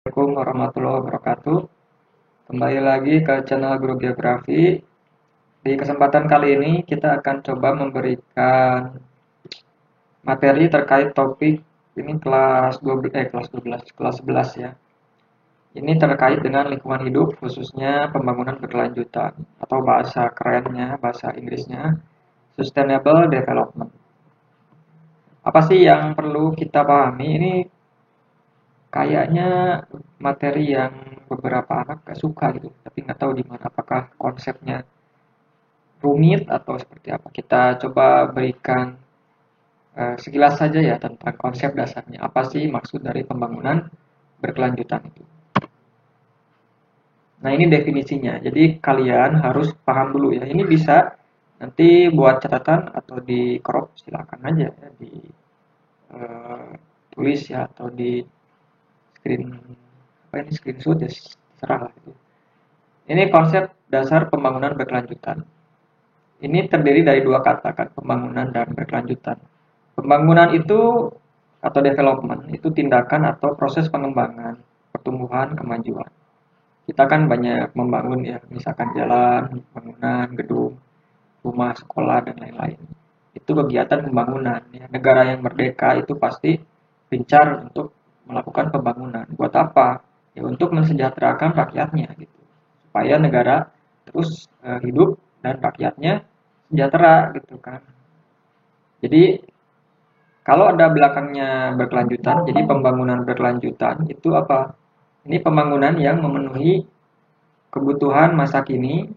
Assalamualaikum warahmatullahi wabarakatuh. Kembali lagi ke channel Guru Geografi. Di kesempatan kali ini kita akan coba memberikan materi terkait topik ini kelas 11 ya. Ini terkait dengan lingkungan hidup khususnya pembangunan berkelanjutan atau bahasa kerennya, bahasa Inggrisnya Sustainable Development. Apa sih yang perlu kita pahami? Ini kayaknya materi yang beberapa anak gak suka gitu, tapi nggak tahu gimana, apakah konsepnya rumit atau seperti apa. Kita coba berikan sekilas saja ya tentang konsep dasarnya. Apa sih maksud dari pembangunan berkelanjutan itu? Nah, ini definisinya. Jadi kalian harus paham dulu ya. Ini bisa nanti buat catatan atau di crop silakan aja ya, di tulis ya atau di screen apa ini screenshot ya terserah lah itu. Ini konsep dasar pembangunan berkelanjutan. Ini terdiri dari dua kata kan, pembangunan dan berkelanjutan. Pembangunan itu atau development itu tindakan atau proses pengembangan, pertumbuhan, kemajuan. Kita kan banyak membangun ya, misalkan jalan, bangunan, gedung, rumah, sekolah dan lain-lain. Itu kegiatan pembangunan ya. Negara yang merdeka itu pasti gencar untuk melakukan pembangunan. Buat apa? Ya untuk mensejahterakan rakyatnya gitu. Supaya negara terus hidup dan rakyatnya sejahtera gitu kan. Jadi kalau ada belakangnya berkelanjutan, jadi pembangunan berkelanjutan itu apa? Ini pembangunan yang memenuhi kebutuhan masa kini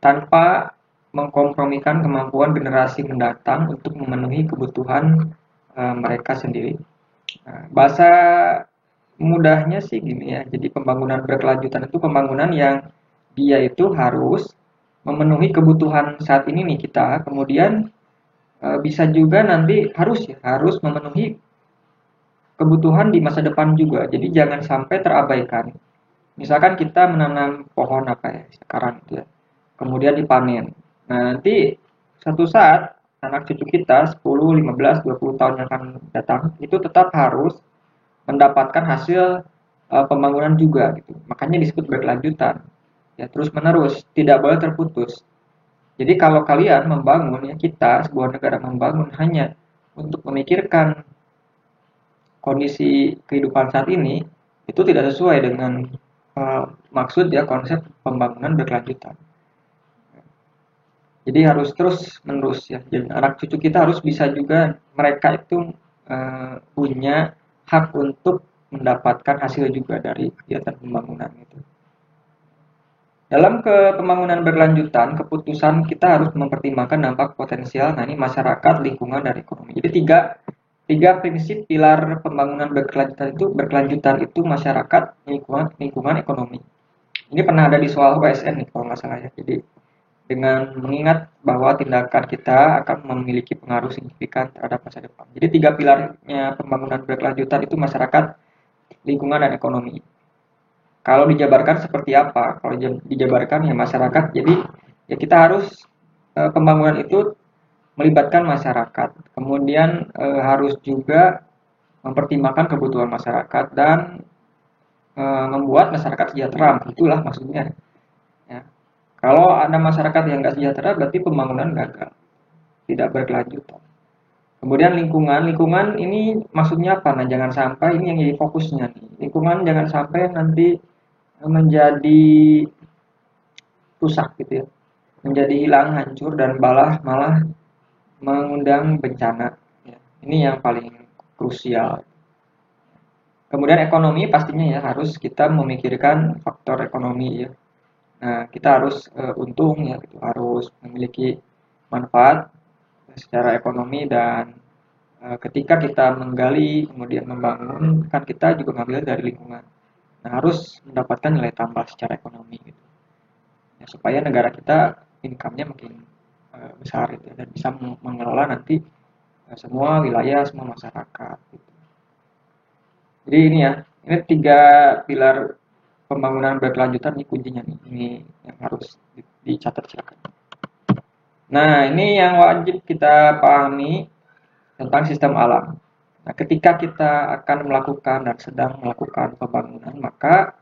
tanpa mengkompromikan kemampuan generasi mendatang untuk memenuhi kebutuhan mereka sendiri. Nah, bahasa mudahnya sih gini ya. Jadi pembangunan berkelanjutan itu pembangunan yang dia itu harus memenuhi kebutuhan saat ini nih kita, kemudian bisa juga nanti harus memenuhi kebutuhan di masa depan juga. Jadi jangan sampai terabaikan. Misalkan kita menanam pohon apa ya sekarang itu ya, kemudian dipanen. Nah, nanti satu saat anak cucu kita 10, 15, 20 tahun yang akan datang itu tetap harus mendapatkan hasil pembangunan juga gitu. Makanya disebut berkelanjutan. Ya, terus menerus, tidak boleh terputus. Jadi kalau kalian membangun ya kita sebuah negara membangun hanya untuk memikirkan kondisi kehidupan saat ini itu tidak sesuai dengan maksud ya konsep pembangunan berkelanjutan. Jadi harus terus menerus ya. Jadi anak cucu kita harus bisa juga mereka itu punya hak untuk mendapatkan hasil juga dari kegiatan pembangunan itu. Dalam pembangunan berkelanjutan, keputusan kita harus mempertimbangkan dampak potensial. Nah, ini masyarakat, lingkungan, dan ekonomi. Jadi tiga prinsip pilar pembangunan berkelanjutan itu masyarakat, lingkungan, ekonomi. Ini pernah ada di soal USN nih kalau nggak salah ya. Jadi dengan mengingat bahwa tindakan kita akan memiliki pengaruh signifikan terhadap masa depan. Jadi tiga pilarnya pembangunan berkelanjutan itu masyarakat, lingkungan, dan ekonomi. Kalau dijabarkan seperti apa? Kalau dijabarkan ya masyarakat. Jadi ya kita harus pembangunan itu melibatkan masyarakat. Kemudian harus juga mempertimbangkan kebutuhan masyarakat dan membuat masyarakat sejahtera. Itulah maksudnya. Ya. Kalau ada masyarakat yang nggak sejahtera, berarti pembangunan gagal, tidak berkelanjutan. Kemudian lingkungan ini maksudnya apa? Nah, jangan sampai ini yang jadi fokusnya nih. Lingkungan jangan sampai nanti menjadi rusak gitu ya, menjadi hilang, hancur dan malah mengundang bencana. Ya. Ini yang paling krusial. Kemudian ekonomi pastinya ya harus kita memikirkan faktor ekonomi ya. Nah, kita harus untung ya, gitu. Harus memiliki manfaat secara ekonomi dan ketika kita menggali kemudian membangun kan kita juga ngambil dari lingkungan. Nah, harus mendapatkan nilai tambah secara ekonomi gitu. Ya, supaya negara kita income-nya makin besar gitu ya, dan bisa mengelola nanti semua wilayah, semua masyarakat gitu. Jadi ini ya, ini tiga pilar pembangunan berkelanjutan ini kuncinya nih. Ini yang harus dicatat silakan. Nah, ini yang wajib kita pahami tentang sistem alam. Nah, ketika kita akan melakukan dan sedang melakukan pembangunan, maka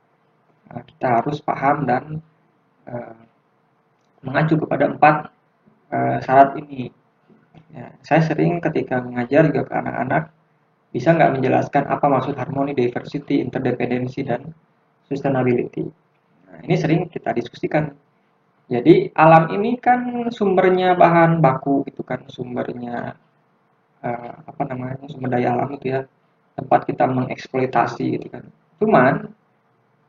kita harus paham dan uh, mengacu kepada 4 syarat ini. Ya, saya sering ketika mengajar juga ke anak-anak, bisa nggak menjelaskan apa maksud harmoni, diversity, interdependensi, dan sustainability. Nah, ini sering kita diskusikan. Jadi alam ini kan sumbernya bahan baku gitu kan, sumbernya apa namanya, sumber daya alam itu ya, tempat kita mengeksploitasi gitu kan. Cuman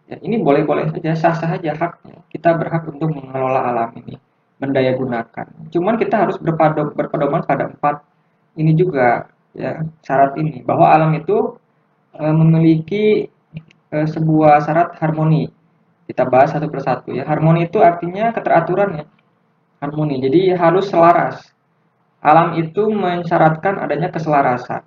ya ini boleh-boleh saja, sah-sah saja haknya. Kita berhak untuk mengelola alam ini, mendaya gunakan. Cuman kita harus berpedoman pada 4 ini juga ya, syarat ini, bahwa alam itu memiliki sebuah syarat harmoni. Kita bahas satu persatu ya. Harmoni itu artinya keteraturan ya. Harmoni. Jadi harus selaras. Alam itu mensyaratkan adanya keselarasan.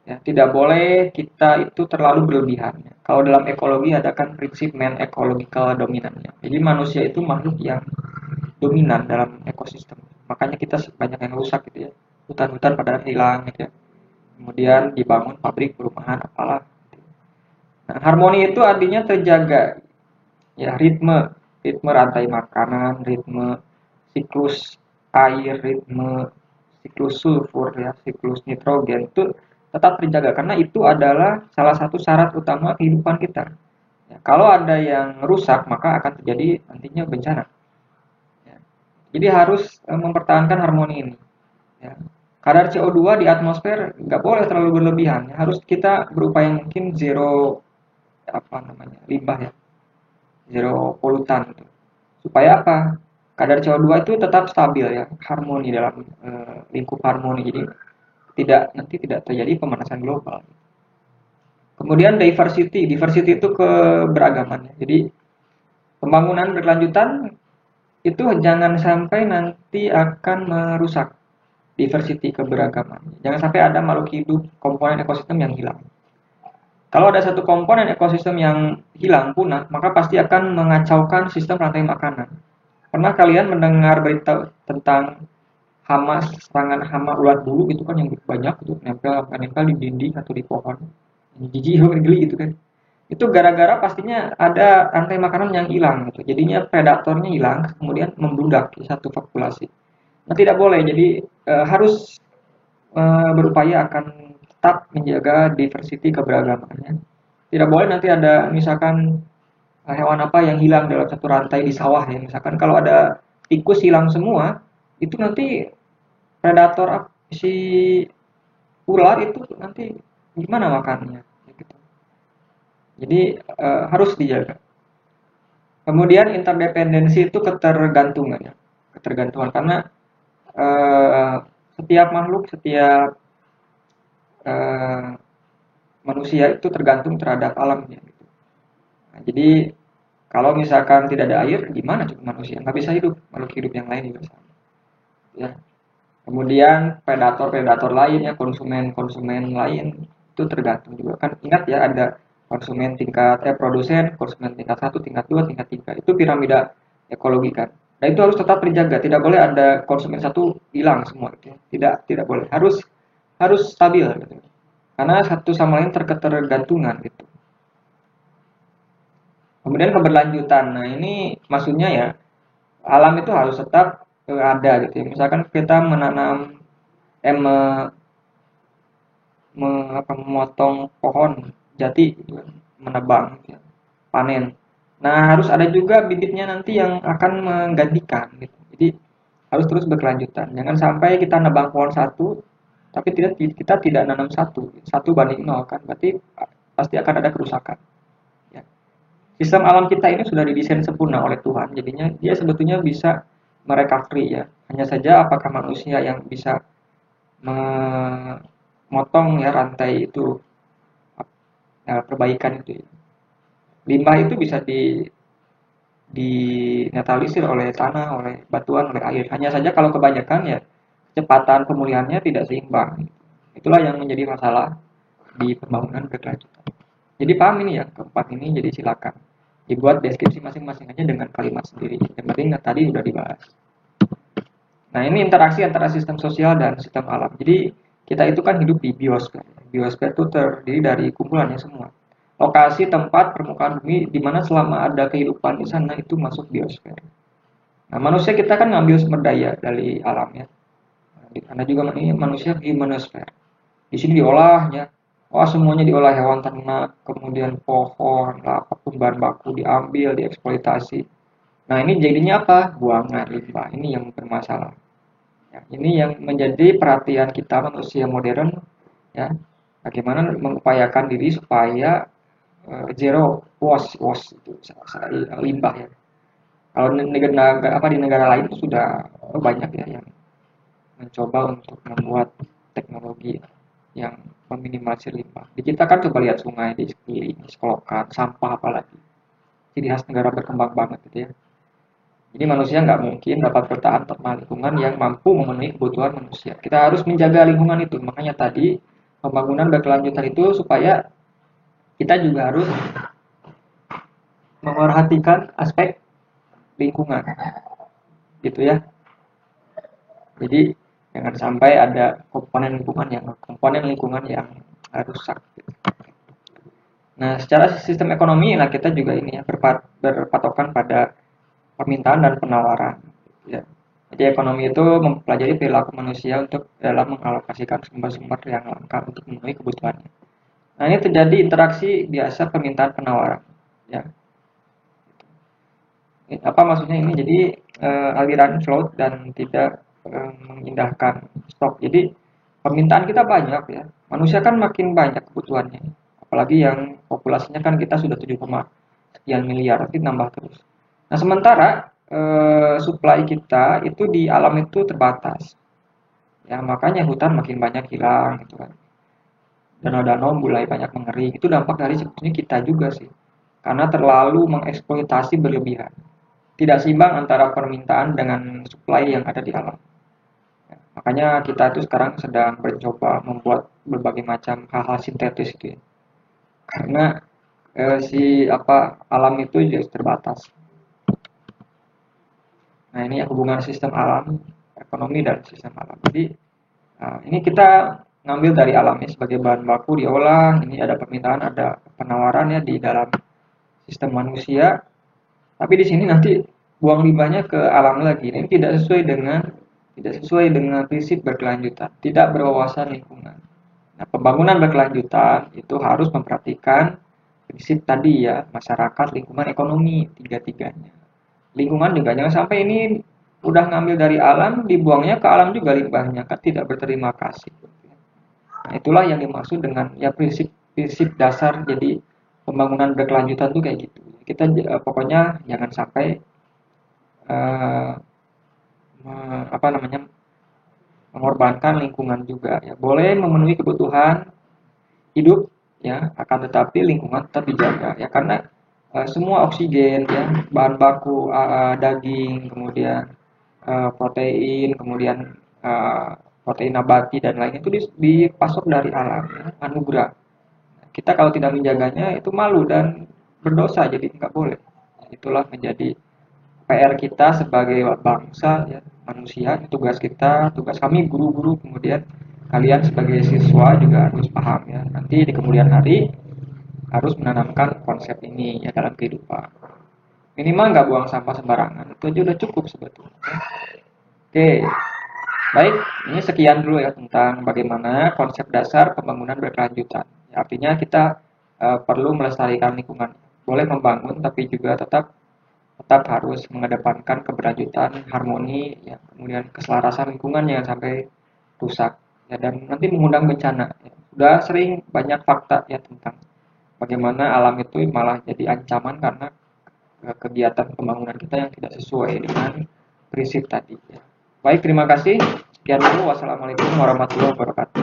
Ya, tidak boleh kita itu terlalu berlebihan. Ya. Kalau dalam ekologi ada kan prinsip main ecological dominannya. Jadi manusia itu makhluk yang dominan dalam ekosistem. Makanya kita banyak yang rusak gitu ya. Hutan-hutan pada hilang gitu ya. Kemudian dibangun pabrik, perumahan, apalah. Nah, harmoni itu artinya terjaga. Ya, ritme rantai makanan, ritme siklus air, ritme siklus sulfur ya, siklus nitrogen itu tetap terjaga karena itu adalah salah satu syarat utama kehidupan kita. Ya, kalau ada yang rusak maka akan terjadi nantinya bencana. Ya. Jadi harus mempertahankan harmoni ini. Ya. Kadar CO2 di atmosfer nggak boleh terlalu berlebihan. Ya. Harus kita berupaya mungkin zero apa namanya limbah ya, zero polutan gitu. Supaya apa? Kadar CO2 itu tetap stabil ya, harmoni dalam lingkup harmoni. Jadi nanti tidak terjadi pemanasan global. Kemudian diversity itu keberagaman. Jadi pembangunan berkelanjutan itu jangan sampai nanti akan merusak diversity keberagaman. Jangan sampai ada makhluk hidup komponen ekosistem yang hilang. Kalau ada satu komponen ekosistem yang hilang punah, maka pasti akan mengacaukan sistem rantai makanan. Pernah kalian mendengar berita tentang hama, serangan hama ulat bulu gitu kan, yang banyak itu nempel di dinding atau di pohon. Jijik, geli gitu kan. Itu gara-gara pastinya ada rantai makanan yang hilang gitu. Jadinya predatornya hilang, kemudian membludak di satu populasi. Nah, tidak boleh. Jadi harus berupaya akan tetap menjaga diversity keberagamannya. Tidak boleh nanti ada misalkan hewan apa yang hilang dalam satu rantai di sawah ya. Misalkan kalau ada tikus hilang semua, itu nanti predator si ular itu nanti gimana makannya gitu. Jadi harus dijaga. Kemudian interdependensi itu ketergantungan ya. Ketergantungan karena eh, setiap makhluk, setiap eh, manusia itu tergantung terhadap alamnya gitu. Nah, jadi kalau misalkan tidak ada air, gimana coba manusia? Nggak bisa hidup, makhluk hidup yang lain juga sama. Ya. Kemudian predator-predator lain ya, konsumen-konsumen lain itu tergantung juga kan. Ingat ya, ada konsumen tingkat produsen, konsumen tingkat 1, tingkat 2, tingkat 3. Itu piramida ekologi kan. Nah, itu harus tetap terjaga. Tidak boleh ada konsumen satu hilang semua gitu. Tidak boleh. Harus stabil gitu. Karena satu sama lain terketergantungan gitu. Kemudian keberlanjutan. Nah, ini maksudnya ya, alam itu harus tetap ada gitu ya. Misalkan kita menanam memotong pohon jati gitu kan, menebang gitu ya, panen. Nah, harus ada juga bibitnya nanti yang akan menggantikan gitu. Jadi harus terus berkelanjutan. Jangan sampai kita nebang pohon satu tapi kita tidak nanam satu banding nol kan. Berarti pasti akan ada kerusakan. Ya. Sistem alam kita ini sudah didesain sempurna oleh Tuhan. Jadinya dia sebetulnya bisa merecovery ya. Hanya saja apakah manusia yang bisa memotong ya rantai itu ya, perbaikan itu ya. Limbah itu bisa dinetralisir oleh tanah, oleh batuan, oleh air. Hanya saja kalau kebanyakan ya kecepatan pemulihannya tidak seimbang. Itulah yang menjadi masalah di pembangunan berkelanjutan. Jadi paham ini ya, keempat ini, jadi silakan dibuat deskripsi masing-masing aja dengan kalimat sendiri. Yang penting tadi udah dibahas. Nah, ini interaksi antara sistem sosial dan sistem alam. Jadi Kita itu kan hidup di biosfer. Biosfer itu terdiri dari kumpulannya semua. Lokasi tempat permukaan bumi di mana selama ada kehidupan di sana itu masuk biosfer. Nah, manusia kita kan ngambil sumber daya dari alam ya. Anda juga ini manusia gimnosfer. Di sini diolahnya. Wah, semuanya diolah, hewan ternak, kemudian pohon, apapun bahan baku diambil, dieksploitasi. Nah, ini jadinya apa? Buangan limbah. Ini yang bermasalah. Ya, ini yang menjadi perhatian kita manusia modern ya. Bagaimana mengupayakan diri supaya zero waste itu limbah ya. Kalau di negara lain itu sudah banyak ya yang mencoba untuk membuat teknologi yang meminimalisir limbah. Di kita kan coba lihat sungai di sekeliling, selokan, sampah apalagi. Ciri khas negara berkembang banget gitu ya. Jadi manusia nggak mungkin dapat bertahan tanpa lingkungan yang mampu memenuhi kebutuhan manusia. Kita harus menjaga lingkungan itu. Makanya tadi pembangunan berkelanjutan itu supaya kita juga harus memperhatikan aspek lingkungan, gitu ya. Jadi jangan sampai ada komponen lingkungan yang rusak. Nah, secara sistem ekonomi, nah kita juga ini ya berpatokan pada permintaan dan penawaran. Ya. Jadi ekonomi itu mempelajari perilaku manusia untuk dalam mengalokasikan sumber-sumber yang langka untuk memenuhi kebutuhannya. Nah, ini terjadi interaksi biasa permintaan penawaran. Ya. Apa maksudnya ini? Jadi aliran float dan tidak mengindahkan stok. Jadi permintaan kita banyak ya. Manusia kan makin banyak kebutuhannya. Apalagi yang populasinya kan kita sudah 7, sekian miliar, nanti nambah terus. Nah, sementara supply kita itu di alam itu terbatas. Ya, makanya hutan makin banyak hilang gitu kan. Danau-danau mulai banyak mengering. Itu dampak dari sebetulnya kita juga sih. Karena terlalu mengeksploitasi berlebihan. Tidak seimbang antara permintaan dengan supply yang ada di alam. Ya, makanya kita itu sekarang sedang mencoba membuat berbagai macam hal-hal sintetis gitu ya. Karena alam itu juga terbatas. Nah, ini ya hubungan sistem alam, ekonomi dan sistem alam. Jadi ini kita ngambil dari alam ya sebagai bahan baku diolah. Ini ada permintaan, ada penawaran ya di dalam sistem manusia. Tapi di sini nanti buang limbahnya ke alam lagi. Ini tidak sesuai dengan prinsip berkelanjutan, tidak berwawasan lingkungan. Nah, pembangunan berkelanjutan itu harus memperhatikan prinsip tadi ya, masyarakat, lingkungan, ekonomi, tiga-tiganya. Lingkungan juga jangan sampai ini udah ngambil dari alam, dibuangnya ke alam juga limbahnya, kan tidak berterima kasih. Nah, itulah yang dimaksud dengan ya prinsip dasar jadi pembangunan berkelanjutan tuh kayak gitu. Kita pokoknya jangan sampai uh, mengorbankan lingkungan juga ya. Boleh memenuhi kebutuhan hidup ya, akan tetapi lingkungan tetap dijaga ya, karena semua oksigen ya, bahan baku daging, kemudian protein, kemudian protein nabati dan lainnya itu dipasok dari alam ya, anugerah. Kita kalau tidak menjaganya itu malu dan berdosa, jadi nggak boleh. Itulah menjadi PR kita sebagai bangsa ya, manusia. Tugas kita, tugas kami guru-guru, kemudian kalian sebagai siswa juga harus paham ya. Nanti di kemudian hari harus menanamkan konsep ini ya dalam kehidupan. Minimal nggak buang sampah sembarangan, itu aja udah cukup sebetulnya. Oke, baik, ini sekian dulu ya tentang bagaimana konsep dasar pembangunan berkelanjutan. Ya, artinya kita perlu melestarikan lingkungan. Boleh membangun, tapi juga tetap harus mengedepankan keberlanjutan, harmoni, ya, kemudian keselarasan lingkungan jangan sampai rusak. Ya, dan nanti mengundang bencana. Ya. Sudah sering banyak fakta ya tentang bagaimana alam itu malah jadi ancaman karena kegiatan pembangunan kita yang tidak sesuai dengan prinsip tadi. Ya. Baik, terima kasih. Sekian dulu. Wassalamualaikum warahmatullahi wabarakatuh.